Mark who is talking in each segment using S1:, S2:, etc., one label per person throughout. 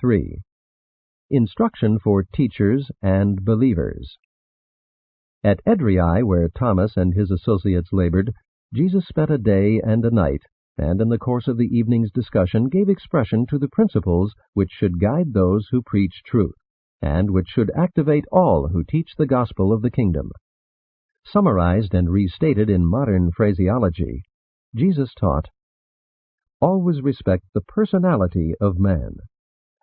S1: 3. Instruction for teachers and believers. At Edrei, where Thomas and his associates labored, Jesus spent a day and a night, and in the course of the evening's discussion gave expression to the principles which should guide those who preach truth, and which should activate all who teach the gospel of the kingdom. Summarized and restated in modern phraseology, Jesus taught, "Always respect the personality of man.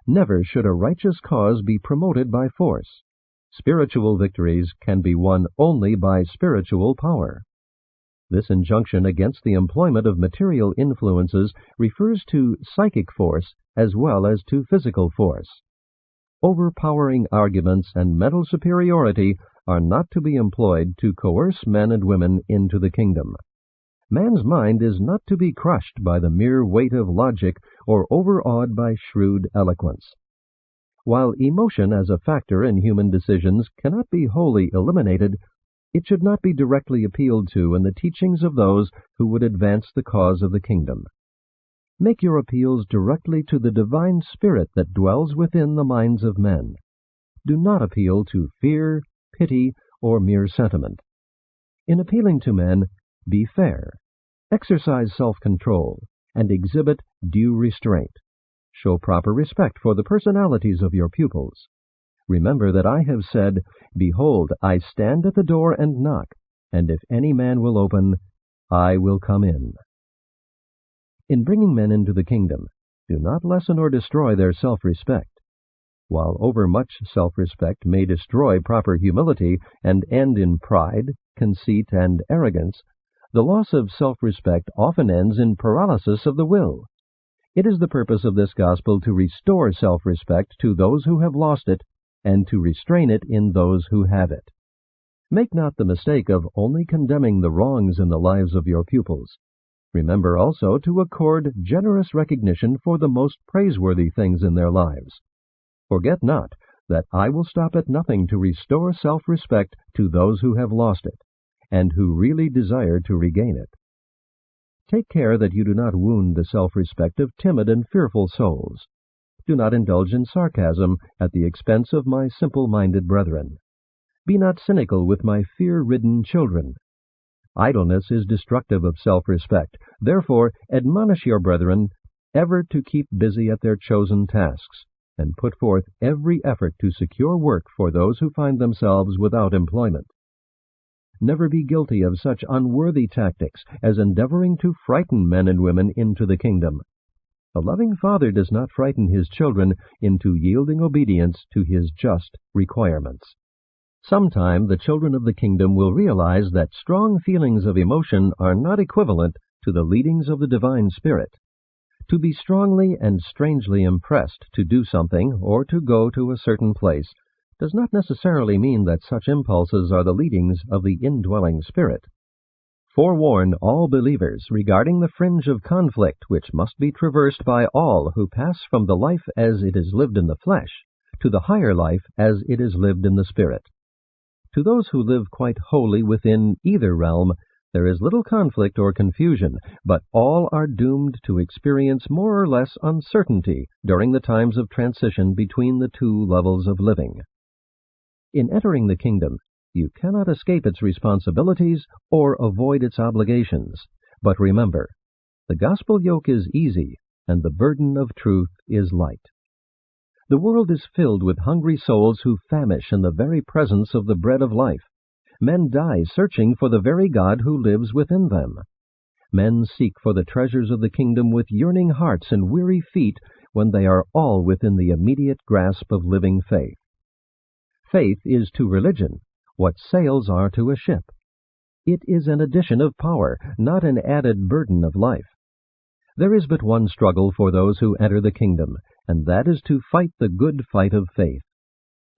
S1: Never should a righteous cause be promoted by force. Spiritual victories can be won only by spiritual power." This injunction against the employment of material influences refers to psychic force as well as to physical force. Overpowering arguments and mental superiority are not to be employed to coerce men and women into the kingdom. Man's mind is not to be crushed by the mere weight of logic or overawed by shrewd eloquence. While emotion as a factor in human decisions cannot be wholly eliminated, it should not be directly appealed to in the teachings of those who would advance the cause of the kingdom. Make your appeals directly to the divine spirit that dwells within the minds of men. Do not appeal to fear, pity, or mere sentiment. In appealing to men, be fair, exercise self-control, and exhibit due restraint. Show proper respect for the personalities of your pupils. Remember that I have said, "Behold, I stand at the door and knock, and if any man will open, I will come in." In bringing men into the kingdom, do not lessen or destroy their self-respect. While overmuch self-respect may destroy proper humility and end in pride, conceit, and arrogance, the loss of self-respect often ends in paralysis of the will. It is the purpose of this gospel to restore self-respect to those who have lost it and to restrain it in those who have it. Make not the mistake of only condemning the wrongs in the lives of your pupils. Remember also to accord generous recognition for the most praiseworthy things in their lives. Forget not that I will stop at nothing to restore self-respect to those who have lost it, and who really desire to regain it. Take care that you do not wound the self-respect of timid and fearful souls. Do not indulge in sarcasm at the expense of my simple-minded brethren. Be not cynical with my fear-ridden children. Idleness is destructive of self-respect. Therefore, admonish your brethren ever to keep busy at their chosen tasks, and put forth every effort to secure work for those who find themselves without employment. Never be guilty of such unworthy tactics as endeavoring to frighten men and women into the kingdom. A loving father does not frighten his children into yielding obedience to his just requirements. Sometime the children of the kingdom will realize that strong feelings of emotion are not equivalent to the leadings of the divine spirit. To be strongly and strangely impressed to do something or to go to a certain place does not necessarily mean that such impulses are the leadings of the indwelling spirit. Forewarn all believers regarding the fringe of conflict which must be traversed by all who pass from the life as it is lived in the flesh to the higher life as it is lived in the spirit. To those who live quite wholly within either realm, there is little conflict or confusion, but all are doomed to experience more or less uncertainty during the times of transition between the two levels of living. In entering the kingdom, you cannot escape its responsibilities or avoid its obligations. But remember, the gospel yoke is easy, and the burden of truth is light. The world is filled with hungry souls who famish in the very presence of the bread of life. Men die searching for the very God who lives within them. Men seek for the treasures of the kingdom with yearning hearts and weary feet when they are all within the immediate grasp of living faith. Faith is to religion what sails are to a ship. It is an addition of power, not an added burden of life. There is but one struggle for those who enter the kingdom, and that is to fight the good fight of faith.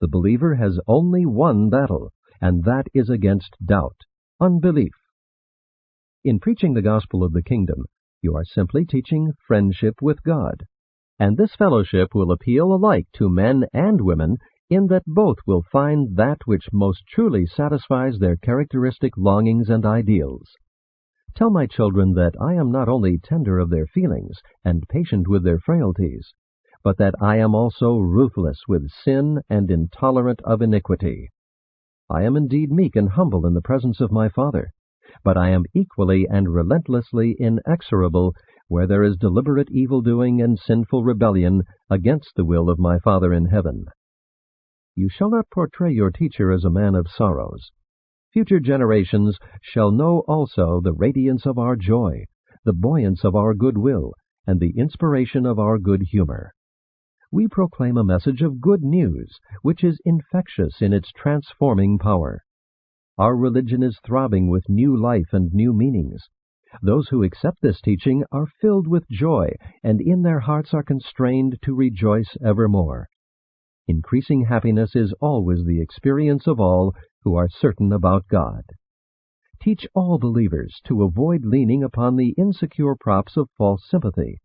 S1: The believer has only one battle, and that is against doubt, unbelief. In preaching the gospel of the kingdom, you are simply teaching friendship with God, and this fellowship will appeal alike to men and women in that both will find that which most truly satisfies their characteristic longings and ideals. Tell my children that I am not only tender of their feelings and patient with their frailties, but that I am also ruthless with sin and intolerant of iniquity. I am indeed meek and humble in the presence of my Father, but I am equally and relentlessly inexorable where there is deliberate evil-doing and sinful rebellion against the will of my Father in heaven. You shall not portray your teacher as a man of sorrows. Future generations shall know also the radiance of our joy, the buoyance of our goodwill, and the inspiration of our good humor. We proclaim a message of good news, which is infectious in its transforming power. Our religion is throbbing with new life and new meanings. Those who accept this teaching are filled with joy, and in their hearts are constrained to rejoice evermore. Increasing happiness is always the experience of all who are certain about God. Teach all believers to avoid leaning upon the insecure props of false sympathy.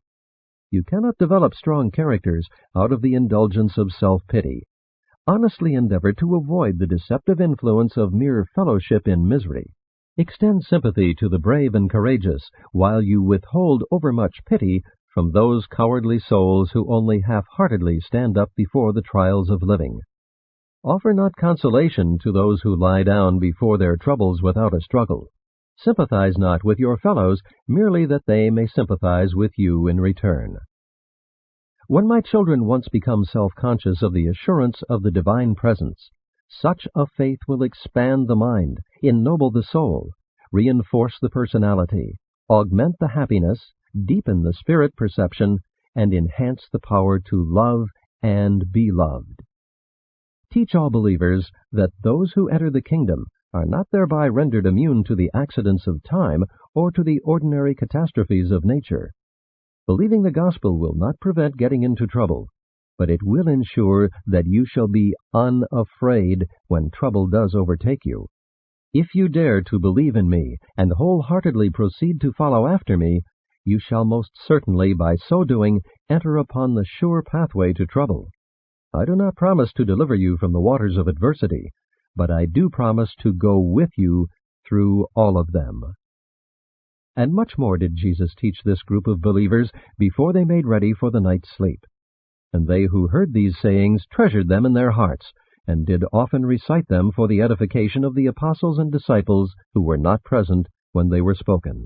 S1: You cannot develop strong characters out of the indulgence of self-pity. Honestly endeavor to avoid the deceptive influence of mere fellowship in misery. Extend sympathy to the brave and courageous, while you withhold overmuch pity from those cowardly souls who only half-heartedly stand up before the trials of living. Offer not consolation to those who lie down before their troubles without a struggle. Sympathize not with your fellows merely that they may sympathize with you in return. When my children once become self-conscious of the assurance of the divine presence, such a faith will expand the mind, ennoble the soul, reinforce the personality, augment the happiness, deepen the spirit perception, and enhance the power to love and be loved. Teach all believers that those who enter the kingdom are not thereby rendered immune to the accidents of time or to the ordinary catastrophes of nature. Believing the gospel will not prevent getting into trouble, but it will ensure that you shall be unafraid when trouble does overtake you. If you dare to believe in me and wholeheartedly proceed to follow after me, you shall most certainly by so doing enter upon the sure pathway to trouble. I do not promise to deliver you from the waters of adversity, but I do promise to go with you through all of them. And much more did Jesus teach this group of believers before they made ready for the night's sleep. And they who heard these sayings treasured them in their hearts, and did often recite them for the edification of the apostles and disciples who were not present when they were spoken.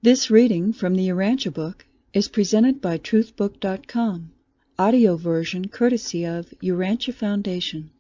S2: This reading from the Urantia book is presented by truthbook.com, audio version courtesy of Urantia Foundation.